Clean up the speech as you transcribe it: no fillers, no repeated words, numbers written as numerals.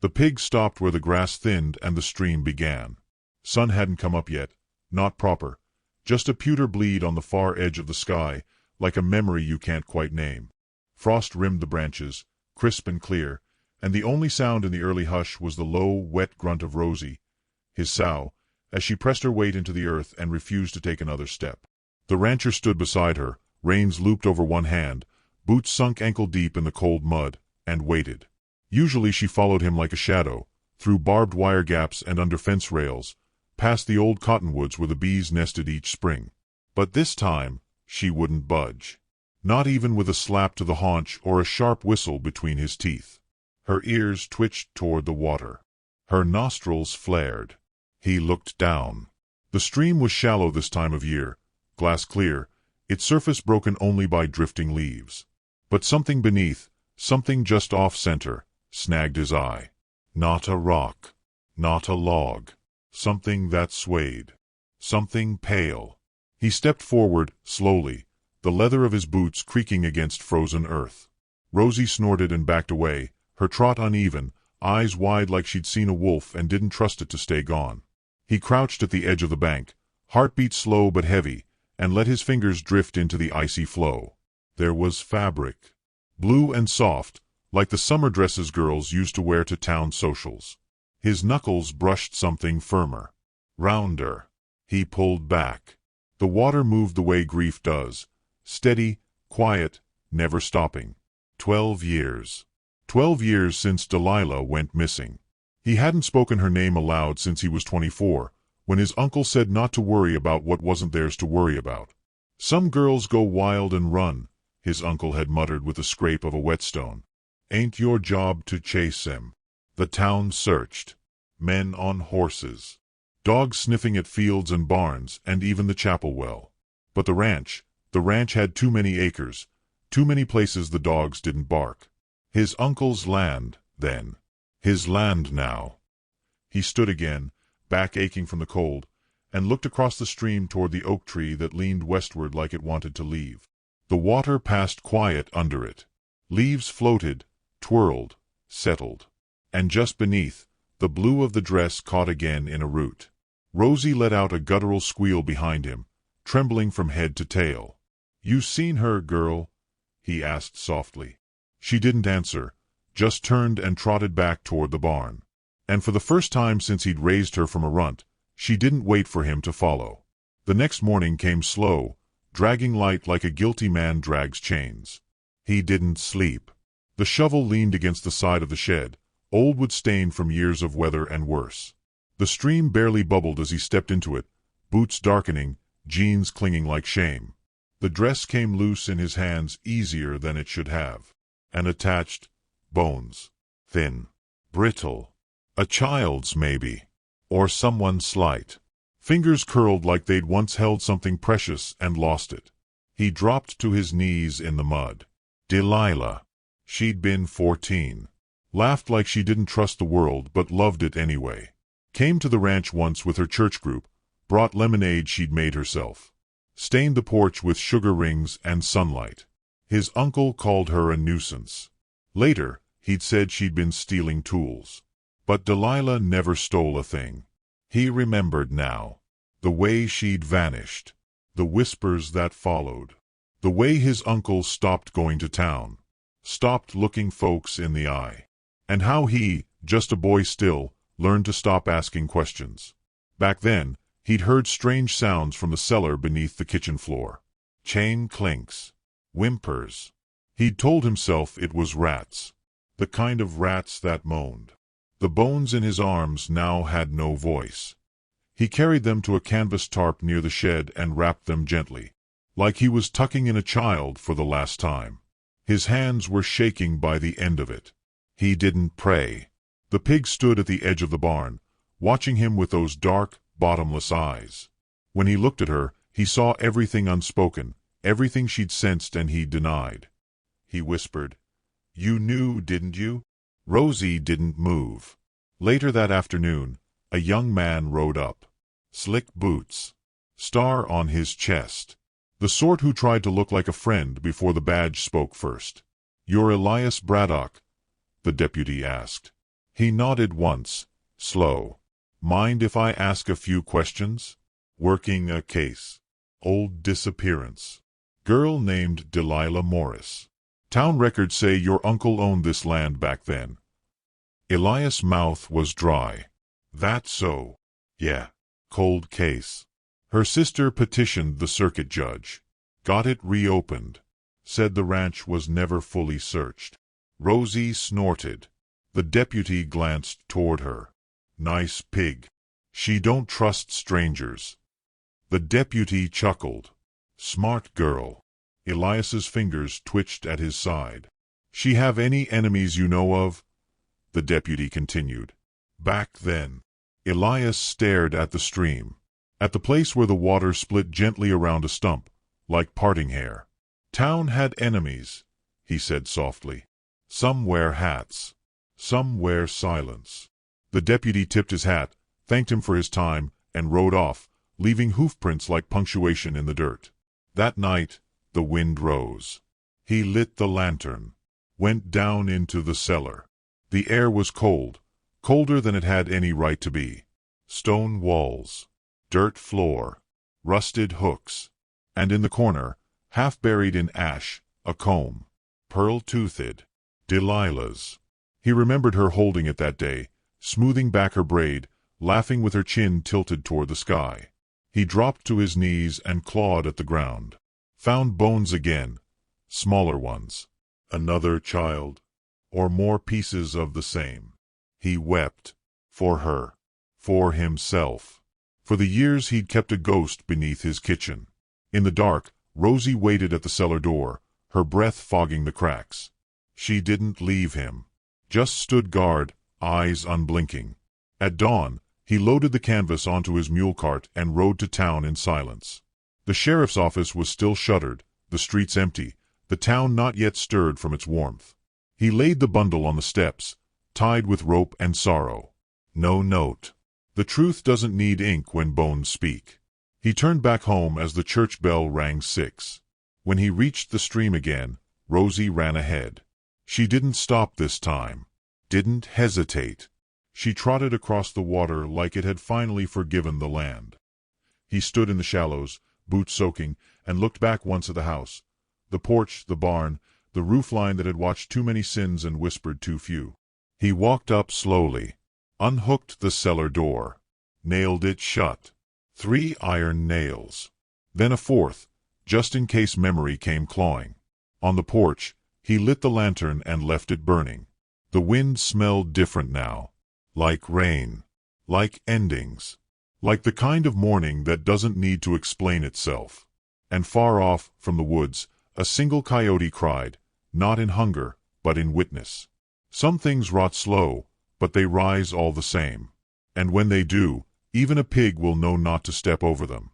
The pig stopped where the grass thinned and the stream began. Sun hadn't come up yet, not proper, just a pewter bleed on the far edge of the sky, like a memory you can't quite name. Frost rimmed the branches, crisp and clear, and the only sound in the early hush was the low, wet grunt of Rosie, his sow, as she pressed her weight into the earth and refused to take another step. The rancher stood beside her, reins looped over one hand, boots sunk ankle-deep in the cold mud, and waited. Usually she followed him like a shadow, through barbed wire gaps and under fence rails, past the old cottonwoods where the bees nested each spring. But this time, she wouldn't budge. Not even with a slap to the haunch or a sharp whistle between his teeth. Her ears twitched toward the water. Her nostrils flared. He looked down. The stream was shallow this time of year, glass clear, its surface broken only by drifting leaves. But something beneath, something just off-center, snagged his eye. Not a rock. Not a log. Something that swayed. Something pale. He stepped forward, slowly, the leather of his boots creaking against frozen earth. Rosie snorted and backed away, her trot uneven, eyes wide like she'd seen a wolf and didn't trust it to stay gone. He crouched at the edge of the bank, heartbeat slow but heavy, and let his fingers drift into the icy flow. There was fabric. Blue and soft, like the summer dresses girls used to wear to town socials. His knuckles brushed something firmer. Rounder. He pulled back. The water moved the way grief does. Steady, quiet, never stopping. 12 years. 12 years since Delilah went missing. He hadn't spoken her name aloud since he was 24, when his uncle said not to worry about what wasn't theirs to worry about. Some girls go wild and run, his uncle had muttered with a scrape of a whetstone. Ain't your job to chase them. The town searched. Men on horses. Dogs sniffing at fields and barns, and even the chapel well. But the ranch had too many acres, too many places the dogs didn't bark. His uncle's land, then. His land now. He stood again, back aching from the cold, and looked across the stream toward the oak tree that leaned westward like it wanted to leave. The water passed quiet under it. Leaves floated, twirled, settled. And just beneath, the blue of the dress caught again in a root. Rosie let out a guttural squeal behind him, trembling from head to tail. "You seen her, girl?" he asked softly. She didn't answer, just turned and trotted back toward the barn. And for the first time since he'd raised her from a runt, she didn't wait for him to follow. The next morning came slow, dragging light like a guilty man drags chains. He didn't sleep. The shovel leaned against the side of the shed, old wood-stained from years of weather and worse. The stream barely bubbled as he stepped into it, boots darkening, jeans clinging like shame. The dress came loose in his hands easier than it should have. And attached, bones. Thin. Brittle. A child's, maybe. Or someone slight. Fingers curled like they'd once held something precious and lost it. He dropped to his knees in the mud. Delilah. She'd been 14. Laughed like she didn't trust the world but loved it anyway. Came to the ranch once with her church group, brought lemonade she'd made herself. Stained the porch with sugar rings and sunlight. His uncle called her a nuisance. Later, he'd said she'd been stealing tools. But Delilah never stole a thing. He remembered now. The way she'd vanished. The whispers that followed. The way his uncle stopped going to town. Stopped looking folks in the eye. And how he, just a boy still, learned to stop asking questions. Back then, he'd heard strange sounds from the cellar beneath the kitchen floor. Chain clinks. Whimpers. He'd told himself it was rats. The kind of rats that moaned. The bones in his arms now had no voice. He carried them to a canvas tarp near the shed and wrapped them gently, like he was tucking in a child for the last time. His hands were shaking by the end of it. He didn't pray. The pig stood at the edge of the barn, watching him with those dark, bottomless eyes. When he looked at her, he saw everything unspoken, everything she'd sensed and he'd denied. He whispered, "You knew, didn't you?" Rosie didn't move. Later that afternoon, a young man rode up. Slick boots. Star on his chest. The sort who tried to look like a friend before the badge spoke first. "You're Elias Braddock?" the deputy asked. He nodded once, slow. Mind if I ask a few questions? Working a case. Old disappearance. Girl named Delilah Morris. Town records say your uncle owned this land back then. Elias' mouth was dry. That so? Yeah. Cold case. Her sister petitioned the circuit judge. Got it reopened. Said the ranch was never fully searched. Rosie snorted. The deputy glanced toward her. Nice pig. She don't trust strangers. The deputy chuckled. Smart girl. Elias's fingers twitched at his side. She have any enemies you know of? The deputy continued. Back then. Elias stared at the stream. At the place where the water split gently around a stump, like parting hair. Town had enemies, he said softly. Some wear hats. Some wear silence. The deputy tipped his hat, thanked him for his time, and rode off, leaving hoofprints like punctuation in the dirt. That night, the wind rose. He lit the lantern, went down into the cellar. The air was cold, colder than it had any right to be. Stone walls, dirt floor, rusted hooks, and in the corner, half buried in ash, a comb, pearl-toothed, Delilah's. He remembered her holding it that day, smoothing back her braid, laughing with her chin tilted toward the sky. He dropped to his knees and clawed at the ground. Found bones again, smaller ones. Another child, or more pieces of the same. He wept. For her. For himself. For the years he'd kept a ghost beneath his kitchen. In the dark, Rosie waited at the cellar door, her breath fogging the cracks. She didn't leave him. Just stood guard, eyes unblinking. At dawn, he loaded the canvas onto his mule cart and rode to town in silence. The sheriff's office was still shuttered, the streets empty, the town not yet stirred from its warmth. He laid the bundle on the steps, tied with rope and sorrow. No note. The truth doesn't need ink when bones speak. He turned back home as the church bell rang 6. When he reached the stream again, Rosie ran ahead. She didn't stop this time. Didn't hesitate. She trotted across the water like it had finally forgiven the land. He stood in the shallows, boots soaking, and looked back once at the house. The porch, the barn, the roofline that had watched too many sins and whispered too few. He walked up slowly, unhooked the cellar door, nailed it shut. 3 iron nails. Then a 4th, just in case memory came clawing. On the porch, he lit the lantern and left it burning. The wind smelled different now. Like rain. Like endings. Like the kind of morning that doesn't need to explain itself. And far off, from the woods, a single coyote cried, not in hunger, but in witness. Some things rot slow, but they rise all the same. And when they do, even a pig will know not to step over them.